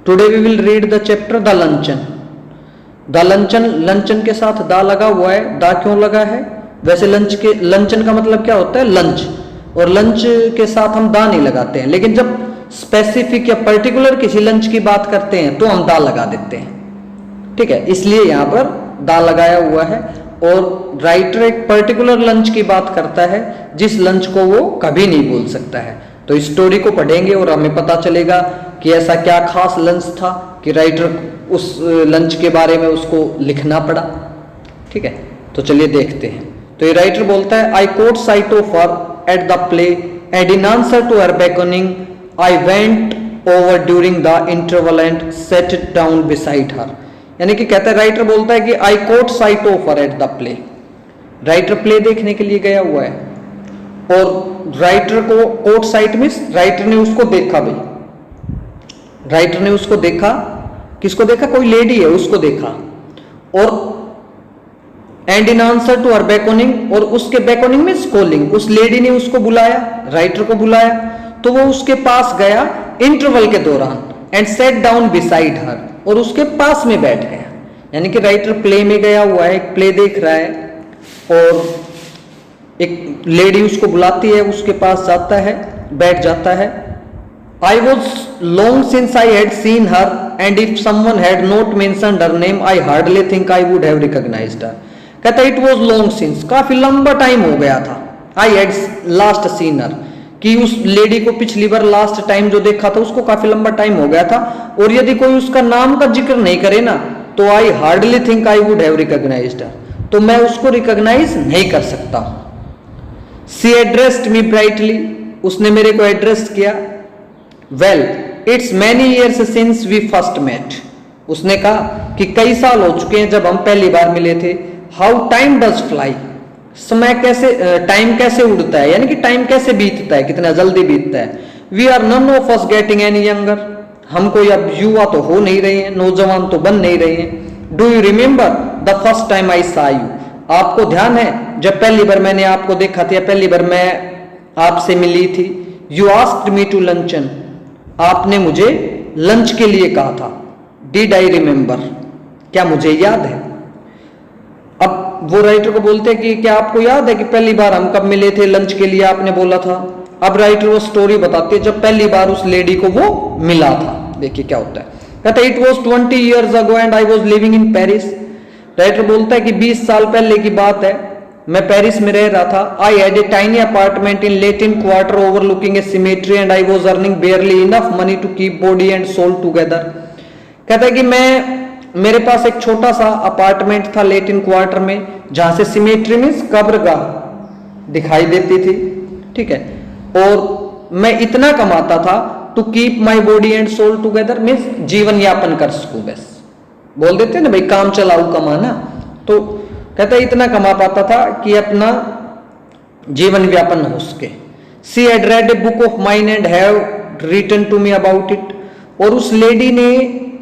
Today we will read the chapter the luncheon. The luncheon, luncheon के साथ दा लगा हुआ है। दा क्यों लगा है? वैसे लंचन का मतलब क्या होता है? लंच, और लंच के साथ हम दा नहीं लगाते हैं, लेकिन जब स्पेसिफिक या पर्टिकुलर किसी लंच की बात करते हैं तो हम दा लगा देते हैं, ठीक है। इसलिए यहां पर दा लगाया हुआ है। और राइटर एक पर्टिकुलर लंच की बात करता है जिस लंच को वो कभी नहीं भूल सकता है। तो इस स्टोरी को पढ़ेंगे और हमें पता चलेगा कि ऐसा क्या खास लंच था कि राइटर उस लंच के बारे में उसको लिखना पड़ा, ठीक है। तो चलिए देखते हैं। तो ये राइटर बोलता है, I caught sight of her at the play and in answer to her beckoning I went over during the interval and sat down beside her. यानी कि कहता है, राइटर बोलता है कि I caught sight of her at the play. Writer play देखने के लिए गया हुआ है और राइटर को कोट साइट मीन्स राइटर ने उसको देखा। भाई राइटर ने उसको देखा, किसको देखा? कोई लेडी है उसको देखा। और and in answer to her beckoning, और उसके beckoning मीन्स कॉलिंग, उस लेडी ने उसको बुलाया, राइटर को बुलाया, तो वो उसके पास गया इंटरवल के दौरान एंड सेट डाउन बिसाइड हर, और उसके पास में बैठ गया। यानी कि राइटर प्ले में गया हुआ है, एक प्ले देख रहा है और एक लेडी उसको बुलाती है, उसके पास जाता है, बैठ जाता है। I was long since I had seen her and if someone had not mentioned her name I hardly think I would have recognised her. कहता है इट वॉज लॉन्ग सिंस, काफी लंबा टाइम हो गया था। आई हैड लास्ट सीन हर, कि उस lady को पिछली बार लास्ट टाइम जो देखा था उसको काफी लंबा टाइम हो गया था। और यदि कोई उसका नाम का जिक्र नहीं करे ना तो I hardly think I would have recognised her, तो मैं उसको रिकॉग्नाइज नहीं कर सकता। शी एड्रेस्ड मी ब्राइटली, उसने मेरे को एड्रेस किया। Well it's many years since we first met, उसने कहा कि कई साल हो चुके हैं जब हम पहली बार मिले थे। हाउ टाइम डज फ्लाई, समय कैसे, टाइम कैसे उड़ता है, यानी कि टाइम कैसे बीतता है, कितना जल्दी बीतता है। We are none of us getting any younger, हम कोई अब युवा तो हो नहीं रहे हैं, नौजवान तो बन नहीं रहे हैं। Do you remember the first time I सा यू, आपको ध्यान है जब पहली बार मैंने आपको देखा था, पहली बार मैं आपसे मिली थी। You asked me to luncheon, आपने मुझे लंच के लिए कहा था। डिड आई रिमेंबर, क्या मुझे याद है? अब वो राइटर को बोलते हैं कि क्या आपको याद है कि पहली बार हम कब मिले थे, लंच के लिए आपने बोला था। अब राइटर वो स्टोरी बताती है जब पहली बार उस लेडी को वो मिला था। देखिए क्या होता है, कहता है it was 20 years ago and I was living in Paris. Writer बोलता है कि 20 साल पहले की बात है, मैं पेरिस में रह रहा था। I had a tiny apartment in Latin Quarter overlooking a cemetery and I was earning barely enough money to keep body and soul together. कहता है कि मेरे पास एक छोटा सा अपार्टमेंट था लेटिन क्वार्टर में, जहां से सिमेट्री मीन्स कब्रगाह दिखाई देती थी, ठीक है। और मैं इतना कमाता था to keep my body and soul together means जीवन यापन कर सकूं, बस बोल देते ना भाई काम चलाऊ कमाना। तो कहता है इतना कमा पाता था कि अपना जीवन व्यापन हो सके। She had read a book of mine and have written to me about it, और उस लेडी ने,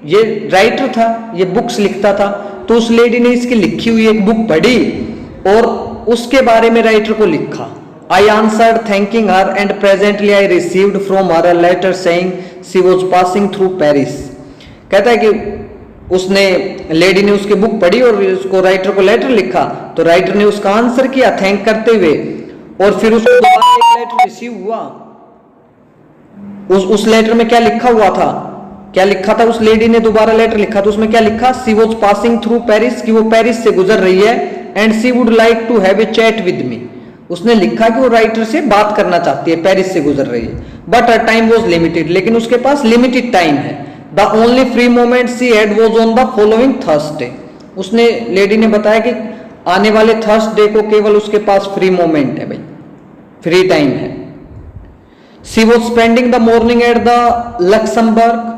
ये राइटर था, ये बुक्स लिखता था, तो उस लेडी ने इसकी लिखी हुई एक बुक पढ़ी और उसके बारे में राइटर को लिखा। I answered thanking her and presently I received from her a letter saying she was passing through Paris. कहता है कि उसने, लेडी ने उसकी बुक पढ़ी और उसको राइटर को लेटर लिखा, तो राइटर ने उसका आंसर किया थैंक करते हुए, और फिर उसको दोबारा एक लेटर रिसीव हुआ। उस लेटर में क्या लिखा हुआ था, क्या लिखा था, उस लेडी ने दोबारा लेटर लिखा, तो उसमें क्या लिखा, she was passing through Paris, कि वो पेरिस से गुजर रही है, and she would like to have a chat with me. उसने लिखा कि वो राइटर से बात करना चाहती है, पेरिस से गुजर रही है, but her time was limited, लेकिन उसके पास लिमिटेड टाइम है। The only free moment she had was on the following Thursday. उसने, लेडी ने बताया कि आने वाले थर्सडे को केवल उसके पास फ्री मोमेंट है, भाई फ्री टाइम है। She was spending the morning at the Luxembourg,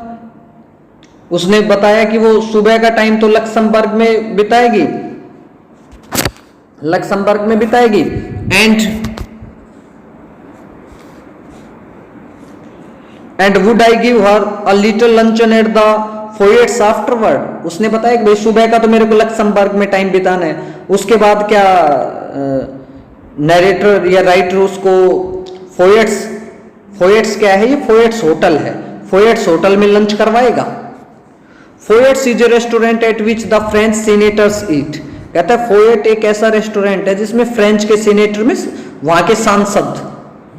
उसने बताया कि वो सुबह का टाइम तो लक्समबर्ग में बिताएगी, लक्समबर्ग में बिताएगी। And would I give her a little luncheon at the Foyot's afterward. उसने बताया कि भाई सुबह का तो मेरे को लक्समबर्ग में टाइम बिताना है, उसके बाद क्या नरेटर या राइटर उसको फोयट्स क्या है, ये फोयट्स होटल है, फोयट्स होटल में लंच करवाएगा। Foyot's is a restaurant at which the French senators eat. कहता है फोयट एक ऐसा रेस्टोरेंट है जिसमें फ्रेंच के सीनेटर में वहां के सांसद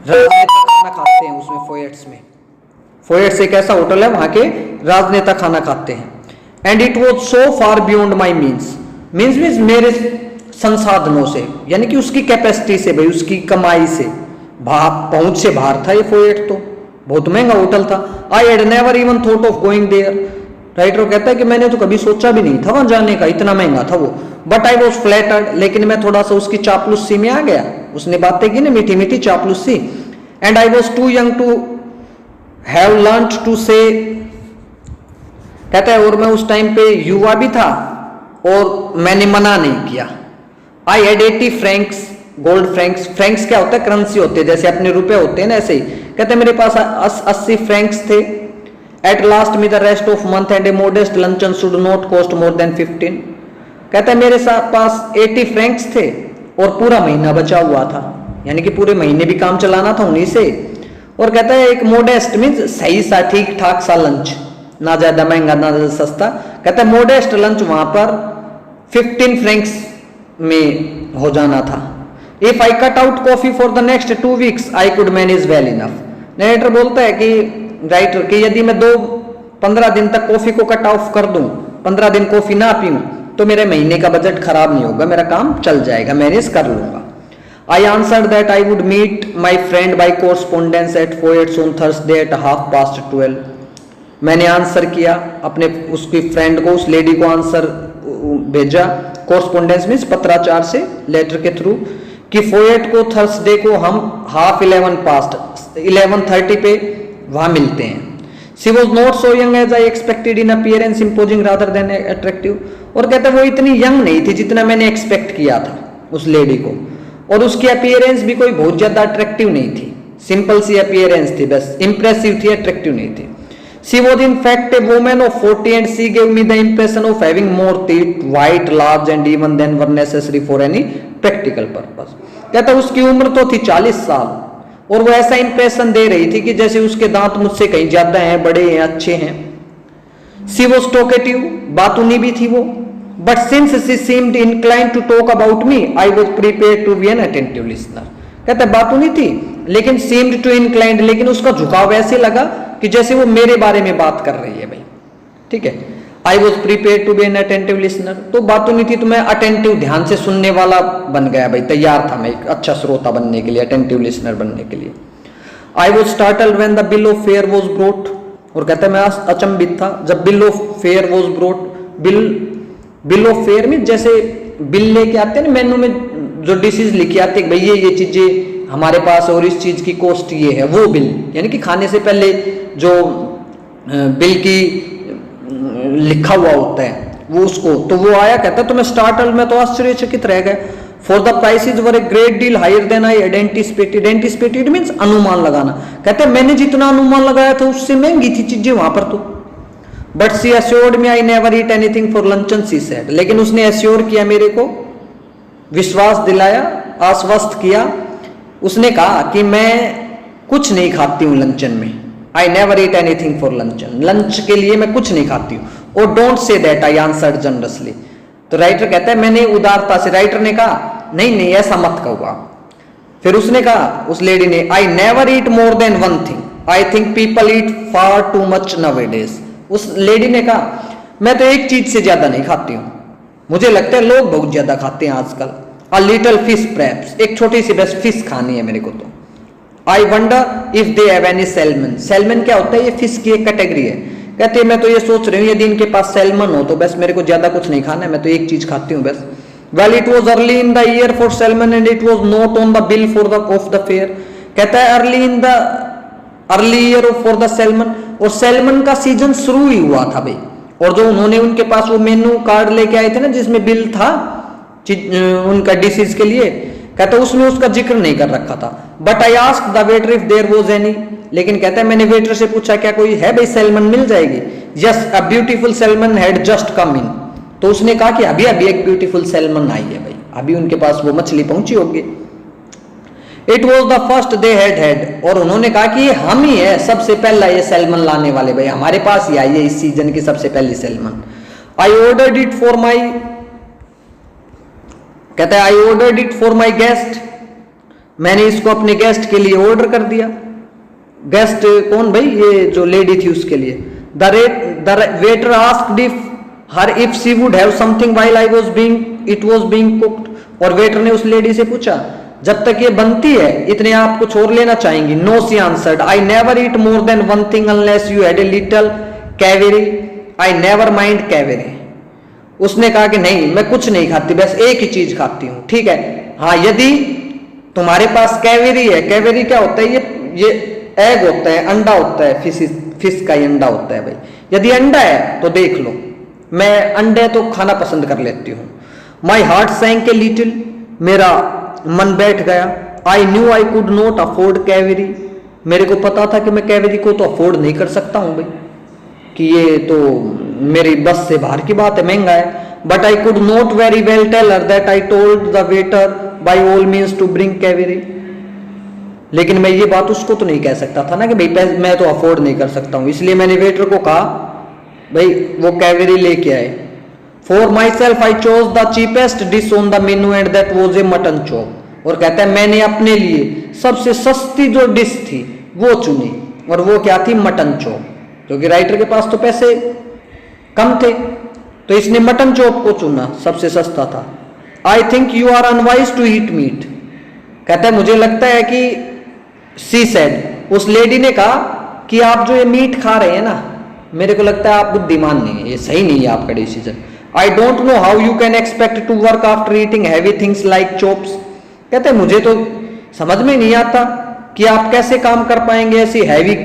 राजनेता खाना खाते हैं उसमें फोयट्स में। फोयट्स एक ऐसा होटल है वहां के राजनेता खाना खाते हैं। And it was so far beyond my means means मेरे संसाधनों से, यानी कि उसकी कैपेसिटी से, भाई उसकी कमाई से, पहुंच से बाहर था ये फोयट। तो बहुत महंगा होटल था। I had never even thought of going there. Writer कहता है कि मैंने तो कभी सोचा भी नहीं था वहां जाने का, इतना महंगा था वो। बट आई वॉज फ्लैटर्ड, लेकिन मैं थोड़ा सा उसकी चापलूसी में आ गया। उसने बातें की ना मीठी मीठी चापलूसी। And I was too young to have learned to say, कहता है और मैं उस टाइम पे युवा भी था और मैंने मना नहीं किया। I had 80 Franks, gold Franks, Franks क्या होता है, करेंसी होते हैं, जैसे अपने रुपए होते हैं ना ऐसे ही। कहते हैं मेरे पास 80 फ्रैंक्स थे। At last me the rest of month and A modest luncheon should not cost more than 15। कहता है मेरे पास 80 फ्रैंक्स थे और पूरा महीना बचा हुआ था, यानी कि पूरे महीने भी काम चलाना था उन्हीं से। और कहता है एक मोडेस्ट मीन्स सही सा ठीक ठाक सा लंच, ना ज्यादा महंगा ना ज्यादा सस्ता। कहता है मोडेस्ट लंच वहां पर 15 फ्रैंक्स में हो जाना था। If I cut out coffee for the next 2 weeks I could manage well enough. Narrator बोलता है कि राइटर कि यदि मैं 15 दिन तक कॉफी को कट ऑफ कर दूं, 15 दिन कॉफी ना पीऊं, तो मेरे महीने का बजट खराब नहीं होगा, मेरा काम चल जाएगा, मैनेज कर लूंगा। I answered that I would meet my friend by correspondence at Foyot's on Thursday at 12:30। मैंने आंसर किया अपने उसकी फ्रेंड को, उस लेडी को आंसर भेजा, कोरस्पोंडेंस मीन्स पत्राचार से, लेटर के थ्रू, कि फोयट को थर्सडे को हम 11:30 पे वहां मिलते हैं। She was not so young as I expected in appearance, imposing rather than attractive. और कहते वो इतनी यंग नहीं थी जितना मैंने एक्सपेक्ट किया था उस लेडी को, और उसकी अपीयरेंस भी कोई बहुत ज्यादा अट्रैक्टिव नहीं थी, सिंपल सी अपीयरेंस थी, बस इंप्रेसिव थी, अट्रैक्टिव नहीं थी। She was in fact a woman of 40 and she gave me the impression of having more teeth, white, large and even than were necessary for any practical purpose। कहता उसकी उम्र तो थी 40 साल और वो ऐसा इंप्रेशन दे रही थी कि जैसे उसके दांत मुझसे कहीं ज्यादा हैं, बड़े हैं, अच्छे हैं। She was talkative, बातूनी भी थी वो। But since she seemed inclined to talk about me, I was prepared to be an attentive listener। कहता बातूनी थी लेकिन seemed to inclined, लेकिन उसका झुकाव ऐसे लगा कि जैसे वो मेरे बारे में बात कर रही है भाई, ठीक है। I was prepare to be an attentive listener, तो बात नहीं थी तो मैं अटेंटिव, ध्यान से सुनने वाला बन गया भाई, तैयार था मैं एक अच्छा श्रोता बनने के लिए, अटेंटिव लिसनर बनने के लिए। I was startled when the bill of fair was brought. और कहता है मैं अचंभित था जब bill of fair was brought. Bill of fair में जैसे बिल लेके आते हैं ना, मेनू में जो डिशेज लिखी आती है भाई ये चीजें हमारे पास और इस चीज की कॉस्ट ये है, वो बिल, यानी कि खाने से पहले जो बिल की लिखा हुआ होता है वो, उसको तो वो आया। कहता तो मैं स्टार्टल में तो आश्चर्यचकित रह गया। For the prices were a great deal higher than I had anticipated. Anticipated means अनुमान लगाना। कहते मैंने जितना अनुमान लगाया था उससे महंगी थी चीजें वहां पर तो। But she assured me I never eat anything for luncheon, she said. लेकिन उसने एश्योर किया मेरे को, विश्वास दिलाया, आश्वस्त किया। उसने कहा कि मैं कुछ नहीं खाती हूं लंचन में। आई never eat anything for luncheon, lunch के लिए मैं कुछ नहीं खाती हूँ। और don't say that, I answered generously. तो राइटर कहता है मैंने उदारता से, राइटर ने कहा नहीं ऐसा मत कहो आप। फिर उसने कहा, उस लेडी ने, आई never eat more than one thing, I think people eat far too much nowadays. उस लेडी ने कहा मैं तो एक चीज से ज्यादा नहीं खाती हूँ, मुझे लगता है लोग बहुत ज्यादा खाते हैं आजकल। अ लिटिल फिश प्रैप्स, एक छोटी सी बस फिश खानी है मेरे को तो। I wonder if they have any salmon. Salmon क्या होता है, ये फिश की एक कैटेगरी है। कहते हैं मैं तो ये सोच रही हूँ यदि इनके पास सैल्मन हो तो बस मेरे को ज्यादा कुछ नहीं खाना है, मैं तो एक चीज खाती हूँ बस। Well it was early in the year for salmon and it was not on the bill for the of the fair. कहता है early year for the salmon, और सैल्मन का सीजन शुरू ही हुआ था भाई। और जो उन्होंने उनके पास वो मेनू कार्ड लेके आए थे ना जिसमें बिल था उनका डिशेज के लिए, कहता है उसमें उसका जिक्र नहीं कर रखा था। But I asked the waiter if there was any. लेकिन कहता है मैंने वेटर से पूछा क्या कोई है भाई, सैल्मन मिल जाएगी। Yes a beautiful salmon had just come in. तो उसने कहा कि अभी एक ब्यूटीफुल सैल्मन आई है भाई, अभी उनके पास वो मछली पहुंची होगी। It was the first they had, और उन्होंने कहा कि ये हम ही है सबसे पहला ये सैल्मन लाने वाले, भाई हमारे पास ही आई है इस सीजन की सबसे पहली salmon. I ordered it for my, कहता है I ordered it for my guest, मैंने इसको अपने गेस्ट के लिए ऑर्डर कर दिया। गेस्ट कौन भाई, ये जो लेडी थी उसके लिए। The waiter asked if her if she would have something while I was being it was being cooked, और वेटर ने उस लेडी से पूछा जब तक ये बनती है इतने आप कुछ और लेना चाहेंगी। No she answered, I never eat more than one thing unless you had a little caviare, I never mind caviare. उसने कहा कि नहीं मैं कुछ नहीं खाती, बस एक ही चीज खाती हूं, ठीक है। हाँ यदि तुम्हारे पास कैवेरी है, कैवेरी क्या होता है, ये एग होता है, अंडा होता है, फिश का ही अंडा होता है भाई। यदि अंडा है तो देख लो, मैं अंडे तो खाना पसंद कर लेती हूँ। माई हार्ट सैंक ए लिटिल, मेरा मन बैठ गया। I knew I could not afford caviare, मेरे को पता था कि मैं कैवेरी को तो अफोर्ड नहीं कर सकता हूं भाई, कि ये तो मेरी बस से बाहर की बात है, महंगा है। But I could not very well tell her that I told the waiter by all means to bring caviare, लेकिन मैं ये बात उसको तो नहीं कह सकता था ना कि भाई मैं तो अफोर्ड नहीं कर सकता हूं, इसलिए मैंने वेटर को कहा भाई वो कैवेरी लेके आए। For my self I chose the cheapest dish on the menu and that was a mutton chop, और कहता है मैंने अपने लिए सबसे सस्ती जो डिश थी वो चुनी, और वो क्या थी, मटन चॉप, क्योंकि राइटर के पास तो पैसे कम थे तो इसने मटन चॉप को चुना, सबसे सस्ता था। I think you are unwise to eat meat, कहता है मुझे लगता है कि सी सेड, उस लेडी ने कहा कि आप जो ये मीट खा रहे हैं ना, मेरे को लगता है आप बुद्धिमान नहीं है, ये सही नहीं है आपका decision. I don't know how you can expect to work after eating heavy things like chops, कहते हैं मुझे तो समझ में नहीं आता कि आप कैसे काम कर पाएंगे, ऐसी हैवी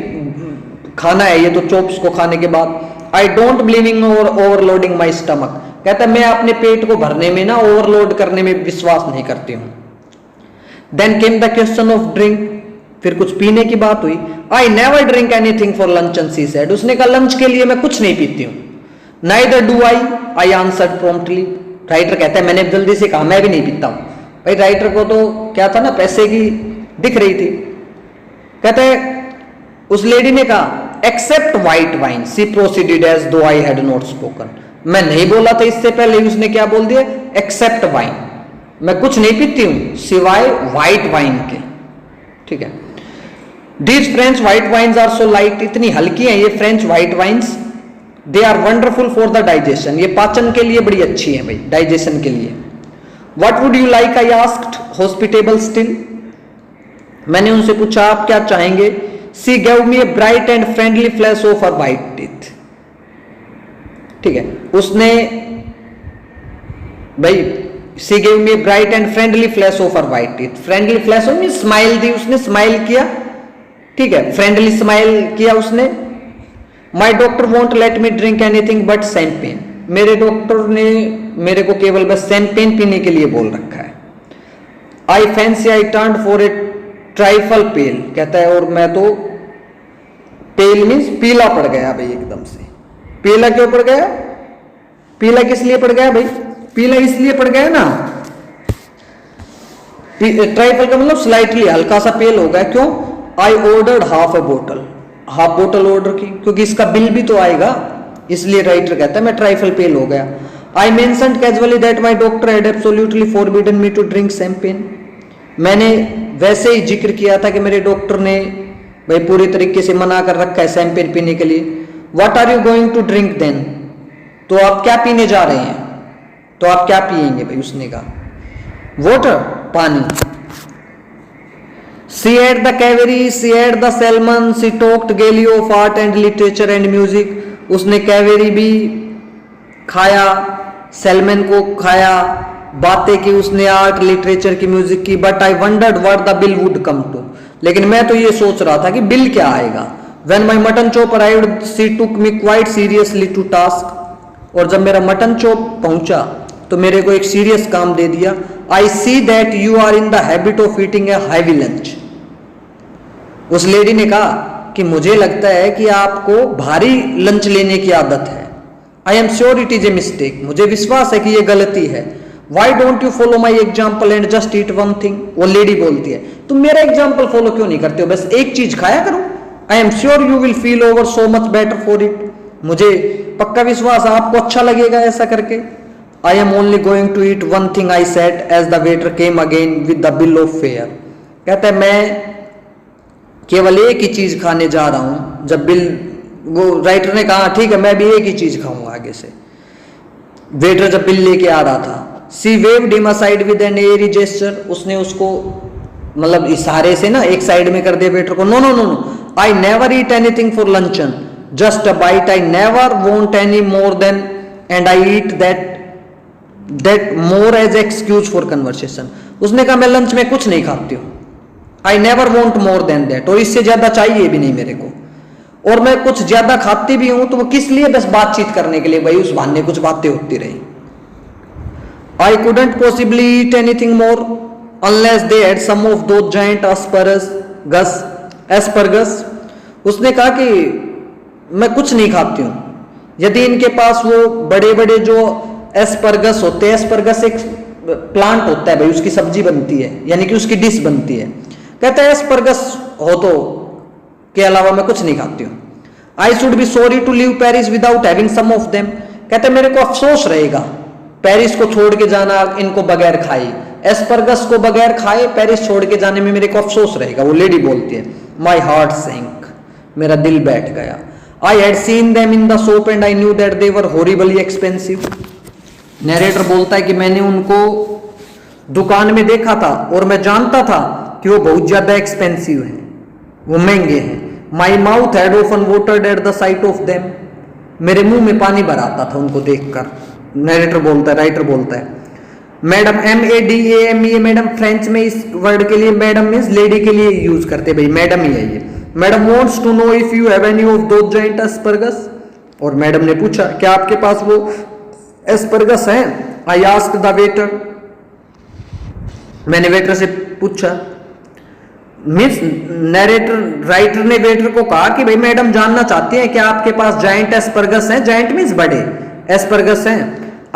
खाना है ये तो चॉप्स को खाने के बाद। I don't believing overloading my stomach, कहता है मैं अपने पेट को भरने में ना ओवरलोड करने में विश्वास नहीं करती हूँ। Then came the question of drink, फिर कुछ पीने की बात हुई। I never drink anything for luncheon she said, उसने कहा लंच के लिए मैं कुछ नहीं पीती हूँ। Neither do I answered promptly, writer कहता है मैंने जल्दी से कहा मैं भी नहीं पीता हूँ। भाई राइटर को तो क्या था ना, पैसे की दिख रही थी। कहता है उस लेडी ने कहा एक्सेप्ट व्हाइट वाइन, सी प्रोसीडेड एज दो आई हैड नॉट स्पोकन, मैं नहीं बोला था इससे पहले ही उसने क्या बोल दिया, एक्सेप्ट वाइन, मैं कुछ नहीं पीती हूं सिवाय व्हाइट वाइन के, ठीक है। These French white wines are so light, इतनी हल्की हैं ये French white wines. They are wonderful for the digestion, ये पाचन के लिए बड़ी अच्छी है भाई, डाइजेशन के लिए। What would you like I asked hospitable still, मैंने उनसे पूछा आप क्या चाहेंगे। She gave me a bright and friendly flash of her white teeth, ठीक है। उसने भाई she gave me a bright and friendly flash of her white teeth, friendly flash of means smile दी, उसने स्माइल किया, ठीक है, फ्रेंडली स्माइल किया उसने। My doctor won't let me drink anything but champagne, मेरे डॉक्टर ने मेरे को केवल बस शैंपेन पीने के लिए बोल रखा है। I fancy I turn for a trifle pale, कहता है और मैं तो पेल मीन्स पीला पड़ गया भाई एकदम से। पीला क्यों पड़ गया, पीला किस लिए पड़ गया भाई, पीला इसलिए पड़ गया ना, ट्राइफल का मतलब स्लाइटली हल्का सा पेल हो गया, क्यों। आई ऑर्डर्ड हाफ बोतल ऑर्डर की, क्योंकि इसका बिल भी तो आएगा, इसलिए राइटर कहता है मैं ट्राइफल पेल हो गया। I mentioned casually that my doctor had absolutely forbidden me to drink champagne, मैंने वैसे ही जिक्र किया था कि मेरे डॉक्टर ने भाई पूरी तरीके से मना कर रखा है शैंपेन पीने के लिए। What are you going to drink then, तो आप क्या पीने जा रहे हैं, तो आप क्या पिएंगे भाई, उसने कहा वाटर, पानी। She ate the caviar, she ate the salmon, she talked gaily of art and literature and music, उसने कैवेरी भी खाया, सैल्मन को खाया, बातें की उसने आर्ट लिटरेचर की, म्यूजिक की। But I wondered what the bill would come to, लेकिन मैं तो ये सोच रहा था कि बिल क्या आएगा। When my mutton chop arrived she took me quite seriously to task, और जब मेरा मटन चॉप पहुंचा तो मेरे को एक सीरियस काम दे दिया। I see that you are in the habit of eating a heavy lunch, उस लेडी ने कहा कि मुझे लगता है कि आपको भारी लंच लेने की आदत है। आई am sure it is a mistake, मुझे विश्वास है कि यह गलती है। Why don't you follow my example and just eat one thing. वो लेडी बोलती है तुम मेरा एग्जाम्पल फॉलो क्यों नहीं करते हो, बस एक चीज खाया करो। I am sure you will feel over so much better for it. मुझे पक्का विश्वास है आपको अच्छा लगेगा ऐसा करके। I am only going to eat one thing I said as the waiter came again with the bill of fare. कहता है मैं केवल एक ही चीज खाने जा रहा हूं। जब बिल, वो राइटर ने कहा ठीक है मैं भी एक ही चीज खाऊंगा आगे से। वेटर जब बिल लेके आ रहा था, she waved him aside with an airy gesture. उसने उसको मतलब इशारे से ना एक साइड में कर दिया वेटर को। No no no no, I never eat anything for luncheon, just a bite, I never want any more than and I eat that more as excuse for conversation. उसने कहा मैं लंच में कुछ नहीं खाती हूँ, I never want more than that, और इससे ज्यादा चाहिए भी नहीं मेरे को। और मैं कुछ ज्यादा खाती भी हूं तो वो किस लिए, बस बातचीत करने के लिए, भाई उस बहाने कुछ बातें होती रही। I couldn't possibly eat anything more unless they had some of those giant asparagus. उसने कहा कि मैं कुछ नहीं खाती हूं यदि इनके पास वो बड़े बड़े जो एस्परगस होते हैं, एस्परगस एक प्लांट होता है भाई, उसकी सब्जी बनती है यानी कि उसकी डिश बनती है। कहता है एस्परगस हो तो के अलावा मैं कुछ नहीं खाती हूँ। I should be sorry to leave Paris without having some of them. कहते मेरे को अफसोस रहेगा पेरिस को छोड़ के जाना इनको बगैर खाए, एस्परगस को बगैर खाए पेरिस छोड़ के जाने में मेरे को अफसोस रहेगा। वो लेडी बोलती है माई हार्ट सैंक, मेरा दिल बैठ गया। आई had seen them in the shop and I knew that they were horribly expensive. Narrator बोलता है कि मैंने उनको दुकान में देखा था और मैं जानता था कि वो बहुत ज्यादा एक्सपेंसिव है, वो महंगे हैं। My mouth had often watered at the site of them. मेरे मुंह में पानी भर आता था उनको देखकर। नरेटर बोलता है, राइटर बोलता है मैडम, MADAME, मैडम फ्रेंच में इस वर्ड के लिए मैडम मीन्स लेडी के लिए यूज करते भाई, मैडम ही है ये। Madam wants to know if you have any of those giant asparagus. और मैडम ने पूछा क्या आपके पास वो एस्परगस है। आई आस्क्ड द वेटर, मैंने वेटर से पूछा। मिस नरेटर राइटर ने वेटर को कहा कि भाई मैडम जानना चाहती हैं कि आपके पास जायंट एस्परगस हैं, जायंट मीन्स बड़े एस्परगस हैं।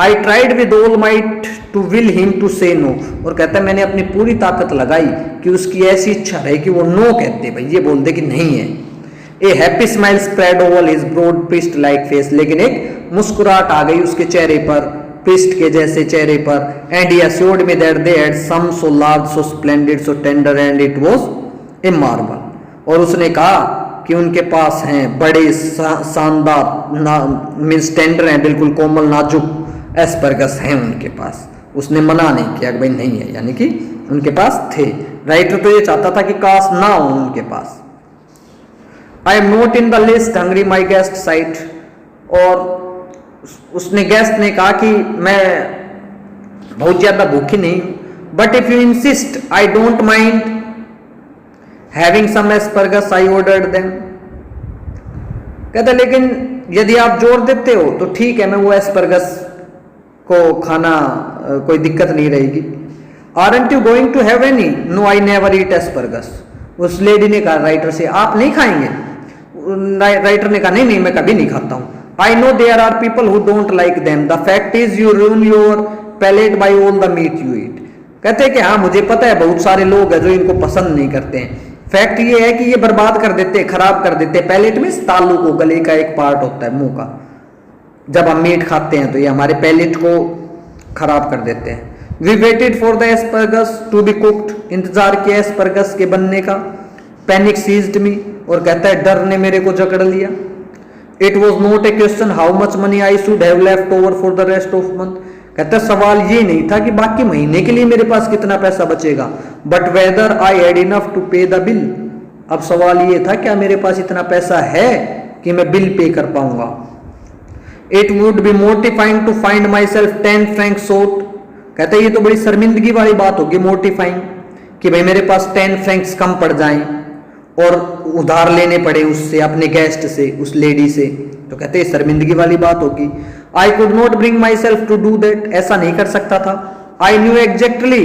I tried with all might to will him to say no. और कहता है मैंने अपनी पूरी ताकत लगाई कि उसकी ऐसी इच्छा रहे कि वो नो कहते, भाई ये बोल दे कि नहीं है। A happy smile spread over his broad priest like face. लेकिन एक मुस्कुराहट आ गई उसके चेहरे पर, पिस्ट के जैसे चेहरे पर। And he assured me that they had some so large, so splendid, so tender and it was a marvel। और उसने कहा कि उनके पास हैं बड़े शानदार मीन्स टेंडर हैं, बिल्कुल कोमल नाजुक एस्परगस हैं उनके पास। उसने मना नहीं किया कि भाई नहीं है, यानी कि उनके पास थे। राइटर तो ये चाहता था कि काश ना हो उनके पास। I am not in the least hungry my guest sighed. और उसने गेस्ट ने कहा कि मैं बहुत ज्यादा भूखी नहीं हूं, but if you insist I don't mind having some asparagus I ordered them. कहता लेकिन यदि आप जोर देते हो तो ठीक है, मैं वो एस्परगस को खाना कोई दिक्कत नहीं रहेगी। Aren't you going to have any? No I never eat asparagus. उस लेडी ने कहा राइटर से आप नहीं खाएंगे? राइटर ने कहा नहीं नहीं मैं कभी नहीं खाता हूं। I know there are people who don't like them. The fact is you ruin your palate by all the meat you eat. कहते हैं कि हाँ मुझे पता है बहुत सारे लोग हैं जो इनको पसंद नहीं करते हैं। फैक्ट ये है कि ये बर्बाद कर देते हैं, खराब कर देते हैं। पैलेट में तालू को, गले का एक पार्ट होता है मुंह का, जब हम मीट खाते हैं तो ये हमारे पैलेट को खराब कर देते हैं। We waited for the asparagus to be cooked. इंतजार किया एस्परगस के बनने का। Panic seized me. और कहता है डर ने मेरे को जकड़ लिया। It was not a question how much money I should have left over for the rest of month. कहता सवाल ये नहीं था कि बाकी महीने के लिए मेरे पास कितना पैसा बचेगा, but whether I had enough to pay the bill. अब सवाल ये था क्या मेरे पास इतना पैसा है कि मैं बिल पे कर पाऊंगा। It would be mortifying to find myself 10 francs short. कहता ये तो बड़ी शर्मिंदगी वाली बात होगी, मोटिफाइंग, कि भाई मेरे पास 10 francs कम पड़ जाएं और उधार लेने पड़े उससे, अपने गेस्ट से, उस लेडी से, तो कहते हैं शर्मिंदगी वाली बात होगी। I could not bring myself to do that. ऐसा नहीं कर सकता था। I knew exactly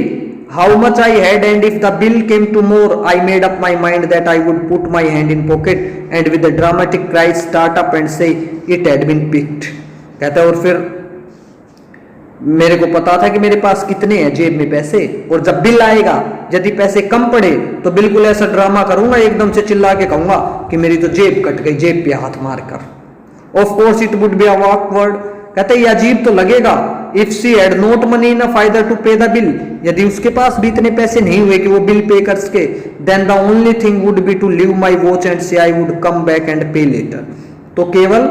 how much I had and if the bill came to more I made up my mind that I would put my hand in pocket and with a dramatic cry start up and say it had been picked. कहता है और फिर मेरे को पता था कि मेरे पास कितने हैं जेब में पैसे, और जब बिल आएगा यदि पैसे कम पड़े तो बिल्कुल ऐसा ड्रामा करूंगा, एकदम से चिल्ला के कहूंगा कि मेरी तो जेब कट गई, जेब पे हाथ मार कर। Of course it would be a awkward, कहते ये अजीब तो लगेगा, if she had not money enough either to pay the bill, यदि उसके पास भी इतने पैसे नहीं हुए कि वो बिल पे कर सके, then the only thing would be to leave my watch and say I would come back and pay later, तो केवल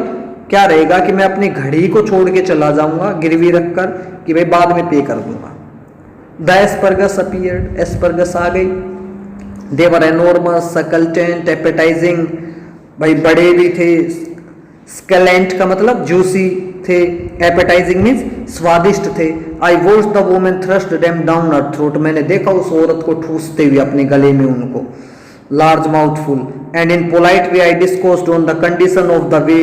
क्या रहेगा कि मैं अपनी घड़ी को छोड़ के चला जाऊंगा गिरवी रखकर कि भाई बाद में पे कर दूंगा। द एस्परगस अपीयर्ड, एस्परगस आ गई। दे वर एनॉर्मस, सकल्टेंट, एपेटाइजिंग, भाई बड़े भी थे। स्केलेंट का मतलब जूसी थे, एपेटाइजिंग मीन्स स्वादिष्ट थे। I watch the woman thrust them down her throat, मैंने देखा उस औरत को ठूसते हुए अपने गले में उनको। Large mouthful and in polite way I discoursed on the condition of the way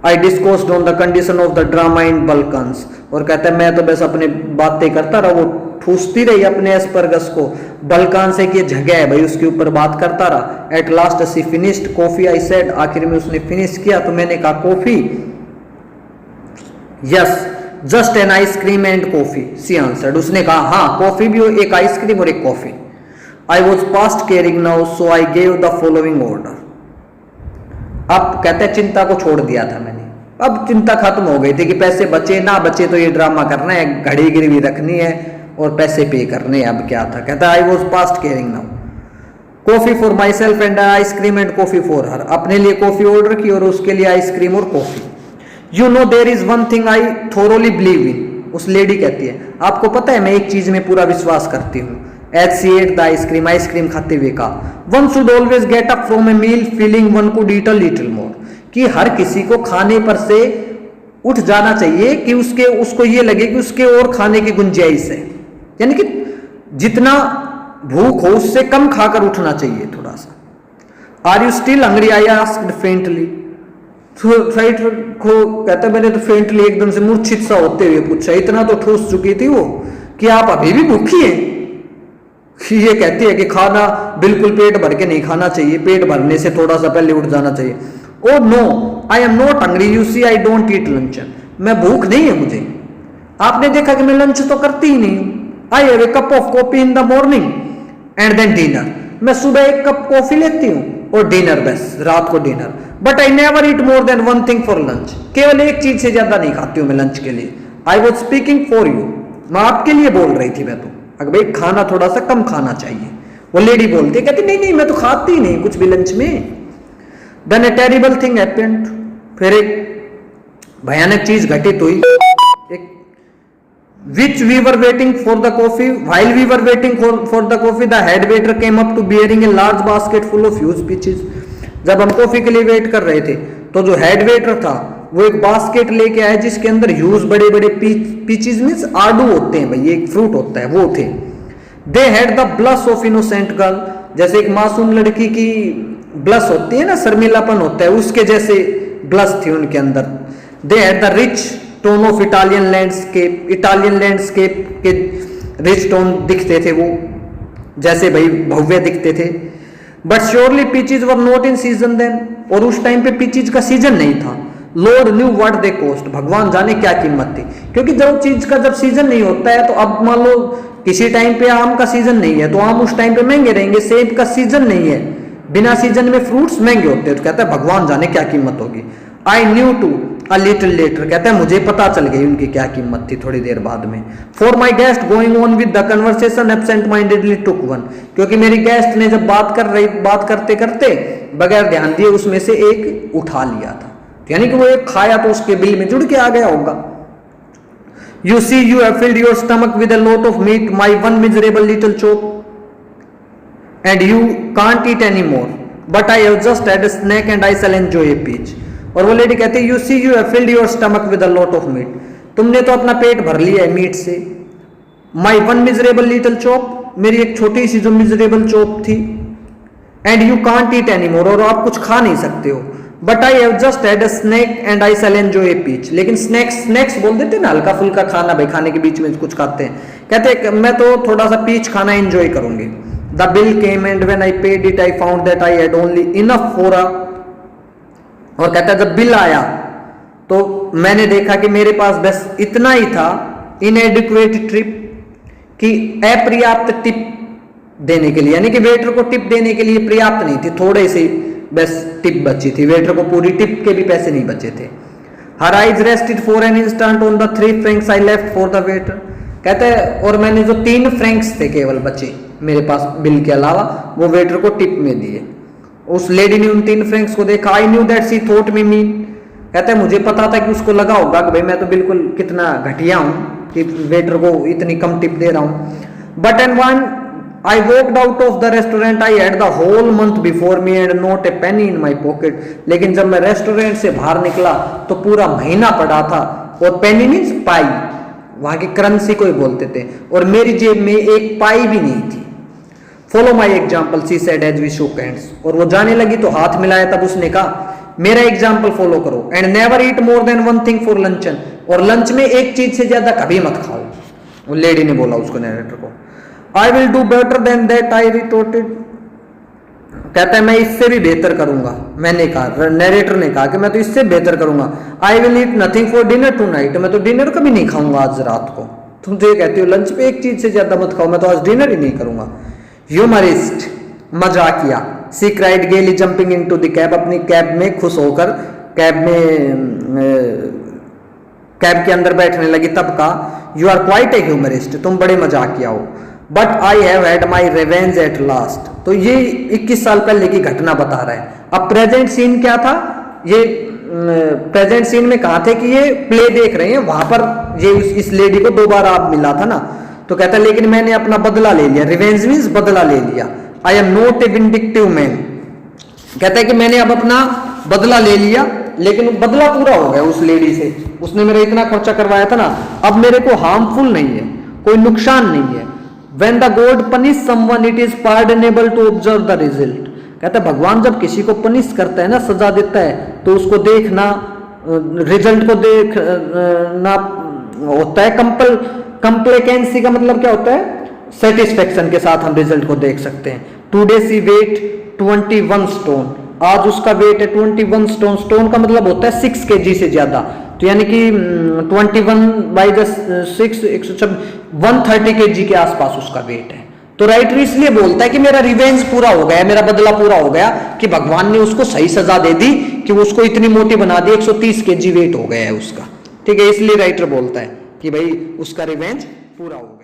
I discoursed on the condition of the drama in Balkans, और कहता है मैं तो बस अपने बातें करता रहा, वो ठूसती रही अपने एस्परगस को। बल्कान से कि जगह है भाई, उसके ऊपर बात करता रहा। At last she finished coffee I said, आखिर में उसने फिनिश किया तो मैंने कहा coffee, yes just an ice cream and coffee, she answered, उसने कहा हाँ कॉफी भी हो, एक आइसक्रीम और एक coffee. I was past caring now so I gave the following order, अब कहते हैं चिंता को छोड़ दिया था मैंने, अब चिंता खत्म हो गई थी कि पैसे बचे ना बचे तो ये ड्रामा करना है, घड़ी गिरवी रखनी है और पैसे पे करने हैं। अब क्या था, कहता I was past caring now, coffee for my self and ice cream and coffee for her, अपने लिए कॉफी ऑर्डर की और उसके लिए आइसक्रीम और coffee. You know there is one thing I thoroughly believe in, उस लेडी कहती है आपको पता है मैं एक चीज में पूरा विश्वास करती हूँ। As she ate the ice cream, ice cream खाते हुए कहा one should always get up from a meal feeling one could eat a little more, कि हर किसी को खाने पर से उठ जाना चाहिए कि उसको ये लगे कि उसके और खाने की गुंजाइश है, यानी कि जितना भूख हो उससे कम खाकर उठना चाहिए थोड़ा सा। Are you still hungry I asked faintly, flight को कहता मैंने तो फेंटली एकदम से मूर्छित सा होते हुए पूछा, इतना तो ठूस चुकी थी वो कि आप अभी भी भूखी हैं। ये कहती है कि खाना बिल्कुल पेट भर के नहीं खाना चाहिए, पेट भरने से थोड़ा सा पहले उठ जाना चाहिए। Oh no I am not hungry, you see I don't eat luncheon, मैं भूख नहीं है मुझे, आपने देखा कि मैं लंच तो करती ही नहीं। I have a cup of coffee in the morning and then dinner, मैं सुबह एक कप कॉफी लेती हूँ और डिनर, बस रात को dinner. But I never eat more than one thing for lunch, केवल एक चीज से ज्यादा नहीं खाती हूँ मैं लंच के लिए। I was speaking for you, मैं आपके लिए बोल रही थी मैं तो, अगर भाई खाना थोड़ा सा कम खाना चाहिए। वो लेडी बोलती कहती नहीं नहीं मैं तो खाती नहीं कुछ भी लंच में। Then a terrible thing happened, फिर एक भयानक चीज घटित हुई। Which we were waiting for the coffee. While we were waiting for the coffee, the head waiter came up to bearing a large basket full of huge peaches. जब हम coffee के लिए वेट कर रहे थे तो जो हेड वेटर था वो एक बास्केट लेके आया जिसके अंदर ह्यूज बड़े बड़े पीचेस मींस आड़ू होते हैं भाई, एक फ्रूट होता है वो थे। दे had the blush of innocent girl, जैसे एक मासूम लड़की की ब्लश होती है ना, शर्मिलापन होता है, उसके जैसे ब्लश थी उनके अंदर। They had the rich tone of Italian landscape, Italian landscape के रिच टोन दिखते थे वो, जैसे भाई भव्य दिखते थे। But surely peaches were not in season then, और उस टाइम पे पीचीज का सीजन नहीं था। Lord knew what they cost, भगवान जाने क्या कीमत थी, क्योंकि जब चीज का जब सीजन नहीं होता है तो अब मान लो किसी टाइम पे आम का सीजन नहीं है तो आम उस टाइम पे महंगे रहेंगे, सेब का सीजन नहीं है, बिना सीजन में फ्रूट्स महंगे होते हैं, तो कहता है भगवान जाने क्या कीमत होगी। I knew too a little later, कहता है मुझे पता चल गई उनकी क्या कीमत थी थोड़ी देर बाद में। For my guest going on with the conversation absent mindedly took one, क्योंकि मेरी गेस्ट ने जब बात करते करते बगैर ध्यान दिए उसमें से एक उठा लिया था, यानी कि वो एक खाया तो उसके बिल में जुड़ के आ गया होगा। You see you have filled your stomach with a lot of meat, my one miserable little chop and you can't eat any more, but I have just had a snack and I shall enjoy a peach. और वो lady कहती है you see you have filled your stomach with a lot of meat, तुमने तो अपना पेट भर लिया है मीट से। My one miserable little chop, मेरी एक छोटी सी जो मिजरेबल चॉप थी। And you can't eat any more, और आप कुछ खा नहीं सकते हो। But I have just had a snack and I shall enjoy a peach, लेकिन स्नैक्स बोल देते ना, हल्का फुल्का खाना भाई, खाने के बीच में कुछ खाते हैं, कहते मैं तो थोड़ा सा पीच खाना एंजॉय करूंगी। The bill came and when I paid it I found that I had only enough for a, और कहता है जब बिल आया तो मैंने देखा कि मेरे पास बस इतना ही था, इनएडिक्वेट टिप, कि अपर्याप्त टिप देने के लिए, यानी कि वेटर को टिप देने के लिए पर्याप्त नहीं थी, थोड़े से बस टिप बची थी, वेटर को पूरी टिप के भी पैसे नहीं बचे थे। Her eyes rested for an instant on the 3 francs I left for the waiter. कहते हैं और मैंने जो 3 francs थे केवल बचे मेरे पास बिल के अलावा, वो वेटर को टिप में दिए। उस लेडी ने उन 3 francs को देखा, I knew that she thought me mean. कहते हैं मुझे पता था कि उसको लगा होगा कि भाई मैं तो बिल्कुल कितना घटिया हूं कि वेटर को इतनी कम टिप दे रहा हूं। But and one I walked out of the restaurant. I had the whole month before me and not a penny in my pocket. लेकिन जब मैं रेस्टोरेंट से बाहर निकला तो पूरा महीना पड़ा था, और पेनी मीन्स पाई, वहां की करेंसी को ही बोलते थे, और मेरी जेब में एक पाई भी नहीं थी। Follow my example she said as we shook hands. और वो जाने लगी तो हाथ मिलाया, तब उसने कहा मेरा एग्जाम्पल फॉलो करो। And never eat more then 1 thing for luncheon. और लंच में एक चीज से ज्यादा कभी मत खाओ, वो लेडी ने बोला उसको, नरेटर को। I will do better than that, I retorted. कहता है मैं इससे भी बेहतर करूंगा। मैंने कहा, नरेटर ने कहा कि मैं तो इससे बेहतर करूंगा। I will eat nothing for dinner tonight. मैं तो डिनर कभी नहीं खाऊंगा आज रात को। तुम तो ये कहती हो लंच पे एक चीज से ज्यादा मत खाओ, मैं तो आज डिनर ही नहीं करूंगा। ह्यूमरिस्ट, मजाकिया, सी क्राइड गेली जंपिंग इनटू द कैब। अपनी कैब में खुश होकर कैब के अंदर बैठने लगी, तब कहा you are quite a humorist, तुम बड़े मजाकिया हो। But I have had my revenge at last. तो ये 21 साल पहले की घटना बता रहा है। अब प्रेजेंट सीन क्या था, ये प्रेजेंट सीन में कहा थे कि ये प्ले देख रहे हैं, वहां पर ये इस लेडी को 2 बार आप मिला था ना, तो कहता है लेकिन मैंने अपना बदला ले लिया। रिवेंज मीन्स बदला ले लिया। आई am not a vindictive man. कहता है कि मैंने अब अपना बदला ले लिया, लेकिन बदला पूरा हो गया उस लेडी से, उसने मेरा इतना खर्चा करवाया था ना, अब मेरे को हार्मफुल नहीं है, कोई नुकसान नहीं है। When the God punish someone, it is pardonable to observe the result. कहता है भगवान जब किसी को पनिश करता है ना, सजा देता है, तो उसको देखना, रिजल्ट को देखना होता है। कंप्लेकेंसी का मतलब क्या होता है, सेटिस्फेक्शन के साथ हम रिजल्ट को देख सकते हैं। टुडे सी वेट 21 stone। आज उसका वेट है 21 stone। स्टोन का मतलब होता है 6 kg से ज्यादा, तो यानी कि 21 बाई 6 130 kg के आसपास उसका वेट है। तो राइटर इसलिए बोलता है कि मेरा रिवेंज पूरा हो गया, मेरा बदला पूरा हो गया, कि भगवान ने उसको सही सजा दे दी कि उसको इतनी मोटी बना दी, 130 kg वेट हो गया है उसका। ठीक है, इसलिए राइटर बोलता है कि भाई उसका रिवेंज पूरा हो गया।